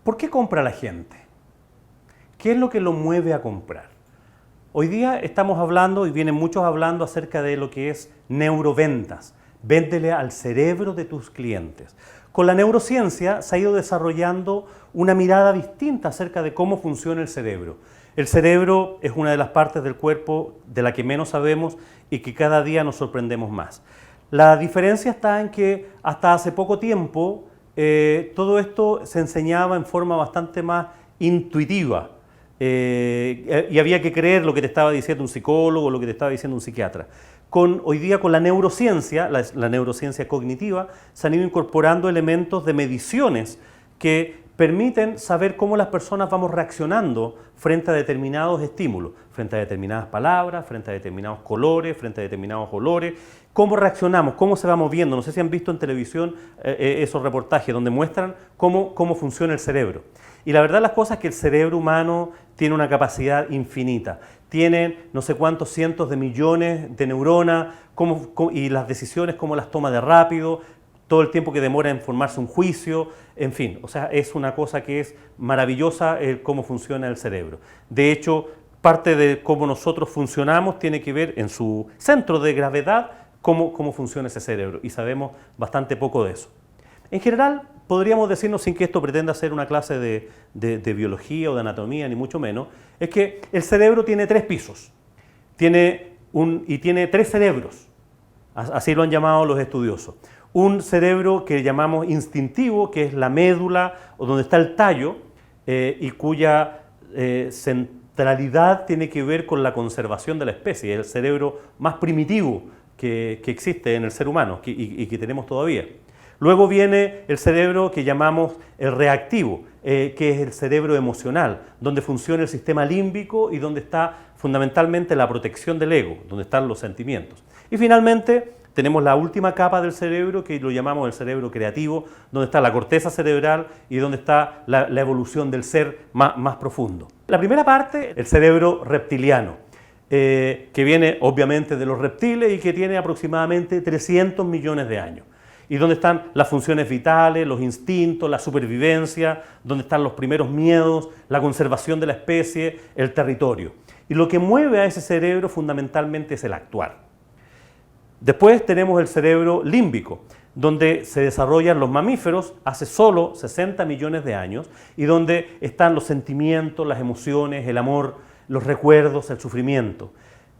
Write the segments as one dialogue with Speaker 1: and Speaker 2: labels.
Speaker 1: ¿Por qué compra la gente? ¿Qué es lo que lo mueve a comprar? Hoy día estamos hablando, y vienen muchos hablando acerca de lo que es neuroventas. Véndele al cerebro de tus clientes. Con la neurociencia se ha ido desarrollando una mirada distinta acerca de cómo funciona el cerebro. El cerebro es una de las partes del cuerpo de la que menos sabemos y que cada día nos sorprendemos más. La diferencia está en que hasta hace poco tiempo todo esto se enseñaba en forma bastante más intuitiva. Y había que creer lo que te estaba diciendo un psicólogo, lo que te estaba diciendo un psiquiatra. Hoy día con la neurociencia, la neurociencia cognitiva, se han ido incorporando elementos de mediciones que permiten saber cómo las personas vamos reaccionando frente a determinados estímulos, frente a determinadas palabras, frente a determinados colores, frente a determinados olores, cómo reaccionamos, cómo se va moviendo. No sé si han visto en televisión esos reportajes donde muestran cómo funciona el cerebro. Y la verdad las cosas es que el cerebro humano tiene una capacidad infinita. Tiene no sé cuántos cientos de millones de neuronas y las decisiones cómo las toma de rápido, todo el tiempo que demora en formarse un juicio, en fin. O sea, es una cosa que es maravillosa cómo funciona el cerebro. De hecho, parte de cómo nosotros funcionamos tiene que ver en su centro de gravedad cómo funciona ese cerebro. Y sabemos bastante poco de eso. En general, podríamos decirnos, sin que esto pretenda ser una clase de biología o de anatomía, ni mucho menos, es que el cerebro tiene 3 pisos y tiene 3 cerebros, así lo han llamado los estudiosos. Un cerebro que llamamos instintivo, que es la médula o donde está el tallo, y cuya centralidad tiene que ver con la conservación de la especie, es el cerebro más primitivo que existe en el ser humano y que tenemos todavía. Luego viene el cerebro que llamamos el reactivo, que es el cerebro emocional, donde funciona el sistema límbico y donde está fundamentalmente la protección del ego, donde están los sentimientos. Y finalmente tenemos la última capa del cerebro, que lo llamamos el cerebro creativo, donde está la corteza cerebral y donde está la evolución del ser más profundo. La primera parte, el cerebro reptiliano, que viene obviamente de los reptiles y que tiene aproximadamente 300 millones de años. Y donde están las funciones vitales, los instintos, la supervivencia, donde están los primeros miedos, la conservación de la especie, el territorio. Y lo que mueve a ese cerebro fundamentalmente es el actuar. Después tenemos el cerebro límbico, donde se desarrollan los mamíferos hace solo 60 millones de años y donde están los sentimientos, las emociones, el amor, los recuerdos, el sufrimiento.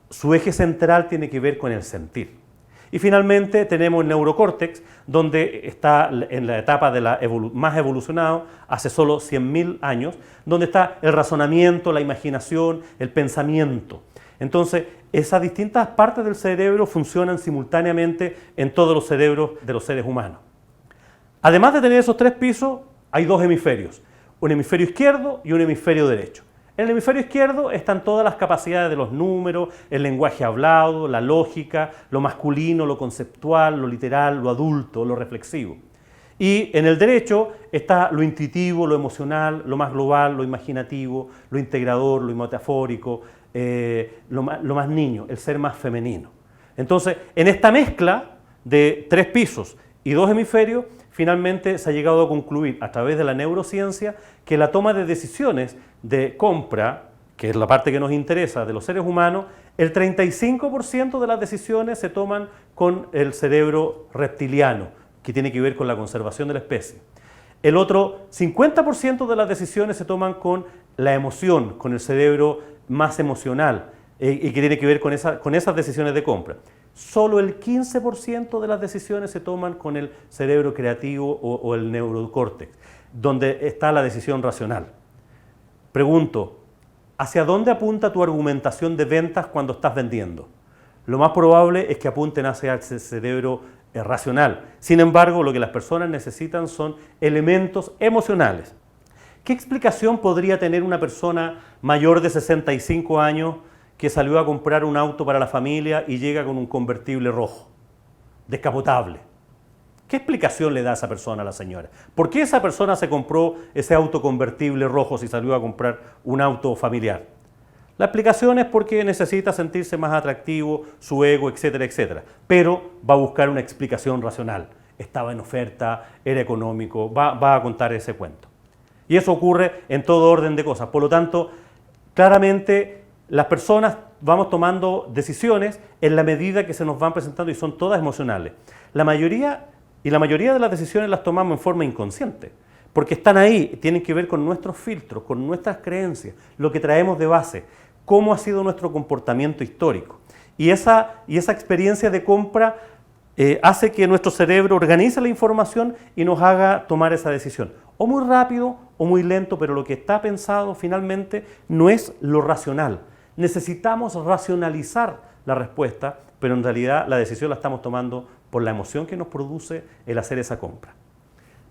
Speaker 1: Su eje central tiene que ver con el sentir. Y finalmente tenemos el neurocórtex, donde está en la etapa de más evolucionado, hace solo 100.000 años, donde está el razonamiento, la imaginación, el pensamiento. Entonces, esas distintas partes del cerebro funcionan simultáneamente en todos los cerebros de los seres humanos. Además de tener esos 3 pisos, hay 2 hemisferios, un hemisferio izquierdo y un hemisferio derecho. En el hemisferio izquierdo están todas las capacidades de los números, el lenguaje hablado, la lógica, lo masculino, lo conceptual, lo literal, lo adulto, lo reflexivo. Y en el derecho está lo intuitivo, lo emocional, lo más global, lo imaginativo, lo integrador, lo metafórico, lo más niño, el ser más femenino. Entonces, en esta mezcla de 3 pisos y 2 hemisferios, finalmente se ha llegado a concluir a través de la neurociencia que la toma de decisiones de compra, que es la parte que nos interesa de los seres humanos, el 35% de las decisiones se toman con el cerebro reptiliano, que tiene que ver con la conservación de la especie. El otro 50% de las decisiones se toman con la emoción, con el cerebro más emocional, y que tiene que ver con esas decisiones de compra. Solo el 15% de las decisiones se toman con el cerebro creativo o el neurocórtex, donde está la decisión racional. Pregunto, ¿hacia dónde apunta tu argumentación de ventas cuando estás vendiendo? Lo más probable es que apunten hacia el cerebro racional. Sin embargo, lo que las personas necesitan son elementos emocionales. ¿Qué explicación podría tener una persona mayor de 65 años que salió a comprar un auto para la familia y llega con un convertible rojo, descapotable? ¿Qué explicación le da a esa persona a la señora? ¿Por qué esa persona se compró ese auto convertible rojo si salió a comprar un auto familiar? La explicación es porque necesita sentirse más atractivo, su ego, etcétera, etcétera. Pero va a buscar una explicación racional. Estaba en oferta, era económico, va a contar ese cuento. Y eso ocurre en todo orden de cosas. Por lo tanto, claramente las personas vamos tomando decisiones en la medida que se nos van presentando y son todas emocionales. La mayoría de las decisiones las tomamos en forma inconsciente, porque están ahí, tienen que ver con nuestros filtros, con nuestras creencias, lo que traemos de base, cómo ha sido nuestro comportamiento histórico. Y esa experiencia de compra hace que nuestro cerebro organice la información y nos haga tomar esa decisión. O muy rápido o muy lento, pero lo que está pensado finalmente no es lo racional. Necesitamos racionalizar la respuesta, pero en realidad la decisión la estamos tomando por la emoción que nos produce el hacer esa compra.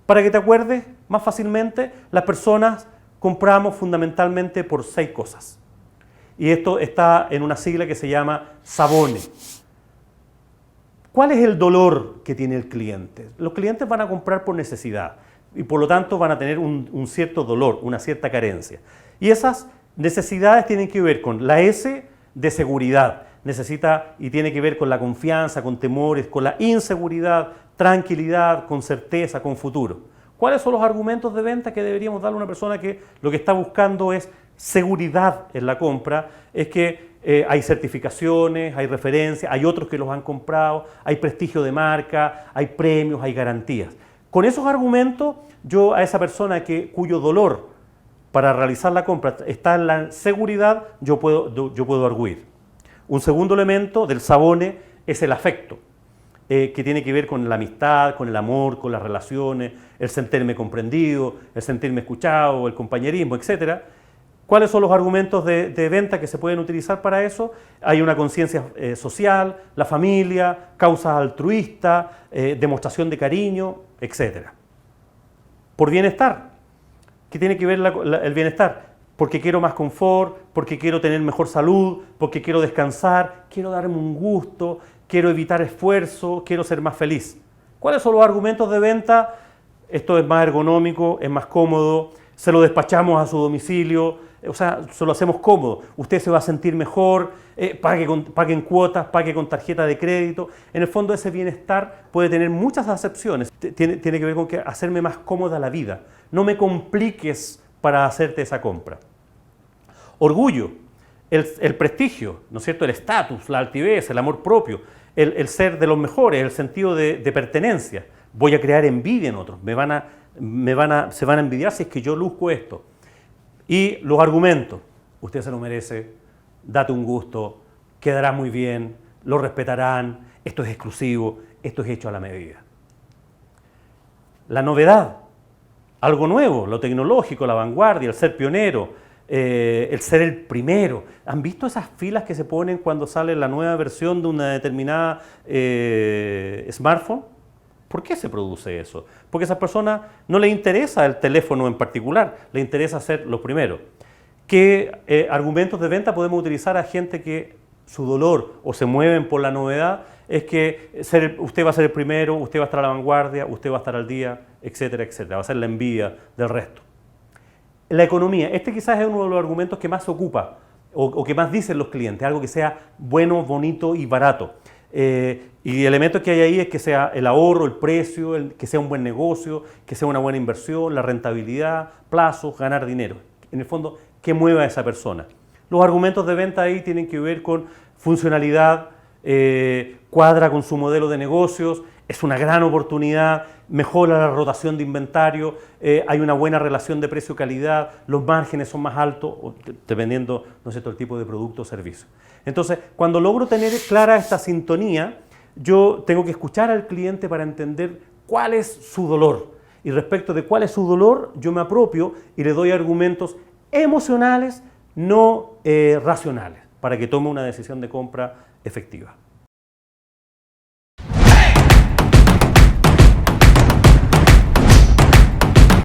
Speaker 1: Para que te acuerdes más fácilmente, las personas compramos fundamentalmente por 6 cosas. Y esto está en una sigla que se llama SABONE. ¿Cuál es el dolor que tiene el cliente? Los clientes van a comprar por necesidad y por lo tanto van a tener un cierto dolor, una cierta carencia. Y esas necesidades tienen que ver con la S de seguridad. Necesita y tiene que ver con la confianza, con temores, con la inseguridad, tranquilidad, con certeza, con futuro. ¿Cuáles son los argumentos de venta que deberíamos darle a una persona que lo que está buscando es seguridad en la compra? Es que hay certificaciones, hay referencias, hay otros que los han comprado, hay prestigio de marca, hay premios, hay garantías. Con esos argumentos, yo a esa persona cuyo dolor para realizar la compra está en la seguridad, yo puedo arguir. Un segundo elemento del SABONE es el afecto, que tiene que ver con la amistad, con el amor, con las relaciones, el sentirme comprendido, el sentirme escuchado, el compañerismo, etc. ¿Cuáles son los argumentos de venta que se pueden utilizar para eso? Hay una conciencia social, la familia, causas altruistas, demostración de cariño, etc. Por bienestar. ¿Qué tiene que ver el bienestar? Porque quiero más confort, porque quiero tener mejor salud, porque quiero descansar, quiero darme un gusto, quiero evitar esfuerzo, quiero ser más feliz. ¿Cuáles son los argumentos de venta? Esto es más ergonómico, es más cómodo, se lo despachamos a su domicilio, o sea, se lo hacemos cómodo. Usted se va a sentir mejor, pague en cuotas, pague con tarjeta de crédito. En el fondo ese bienestar puede tener muchas acepciones. Tiene que ver con que hacerme más cómoda la vida. No me compliques para hacerte esa compra. Orgullo, el prestigio, ¿no es cierto? El estatus, la altivez, el amor propio, el ser de los mejores, el sentido de pertenencia. Voy a crear envidia en otros, se van a envidiar si es que yo luzco esto. Y los argumentos, usted se lo merece, date un gusto, quedará muy bien, lo respetarán, esto es exclusivo, esto es hecho a la medida. La novedad, algo nuevo, lo tecnológico, la vanguardia, el ser pionero, el ser el primero. ¿Han visto esas filas que se ponen cuando sale la nueva versión de una determinada smartphone? ¿Por qué se produce eso? Porque a esas personas no les interesa el teléfono en particular, les interesa ser los primeros. ¿Qué argumentos de venta podemos utilizar a gente que su dolor o se mueven por la novedad? Es que usted va a ser el primero, usted va a estar a la vanguardia, usted va a estar al día, etcétera, etcétera. Va a ser la envidia del resto. La economía, este quizás es uno de los argumentos que más se ocupa o que más dicen los clientes, algo que sea bueno, bonito y barato. Y el elemento que hay ahí es que sea el ahorro, el precio, que sea un buen negocio, que sea una buena inversión, la rentabilidad, plazos, ganar dinero. En el fondo, ¿qué mueve a esa persona? Los argumentos de venta ahí tienen que ver con funcionalidad, cuadra con su modelo de negocios, es una gran oportunidad, mejora la rotación de inventario, hay una buena relación de precio-calidad, los márgenes son más altos, dependiendo, ¿no es cierto?, el tipo de producto o servicio. Entonces, cuando logro tener clara esta sintonía, yo tengo que escuchar al cliente para entender cuál es su dolor. Y respecto de cuál es su dolor, yo me apropio y le doy argumentos emocionales, no racionales, para que tome una decisión de compra efectiva.